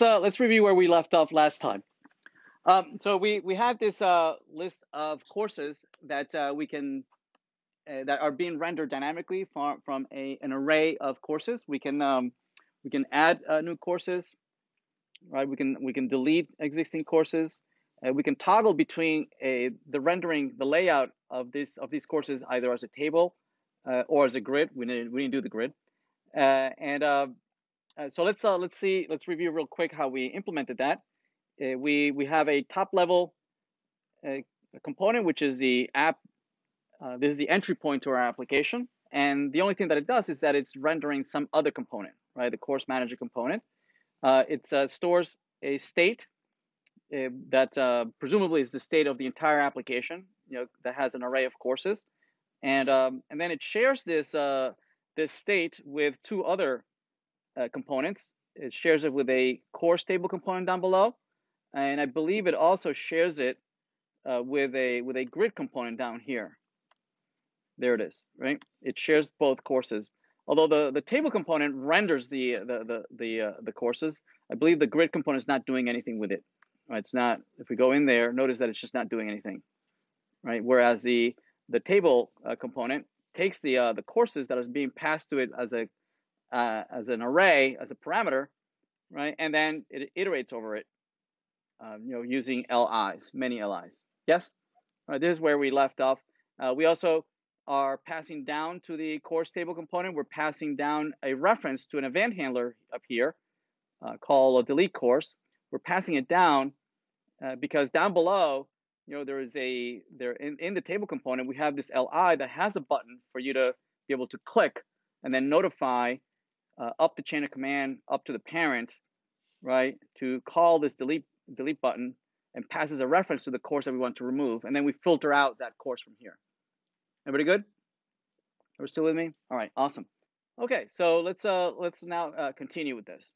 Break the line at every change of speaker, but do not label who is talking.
Let's review where we left off last time. So we have this list of courses that we can that are being rendered dynamically from an array of courses. We can add new courses, right? We can delete existing courses. We can toggle between the layout of these courses either as a table or as a grid. We didn't do the grid, and so let's review real quick how we implemented that. We have a top level component, which is the app. This is the entry point to our application, and the only thing that it does is that it's rendering some other component, right? The course manager component. It stores a state that presumably is the state of the entire application, that has an array of courses, and then it shares this state with two other components. It shares it with a course table component down below, and I believe it also shares it with a grid component down here. There it is, right? It shares both courses. Although the table component renders the courses, I believe the grid component is not doing anything with it. Right? It's not. If we go in there, notice that it's just not doing anything, right? Whereas the table component takes the courses that are being passed to it as an array, as a parameter, right? And then it iterates over it, using LIs, many LIs. Yes? All right, this is where we left off. We also are passing down to the course table component. We're passing down a reference to an event handler up here called a delete course. We're passing it down because down below, there is in the table component, we have this LI that has a button for you to be able to click and then notify up the chain of command up to the parent, right, to call this delete button, and passes a reference to the course that we want to remove, and then we filter out that course from here. Everybody good? Are you still with me? All right, awesome. Okay, so let's now continue with this.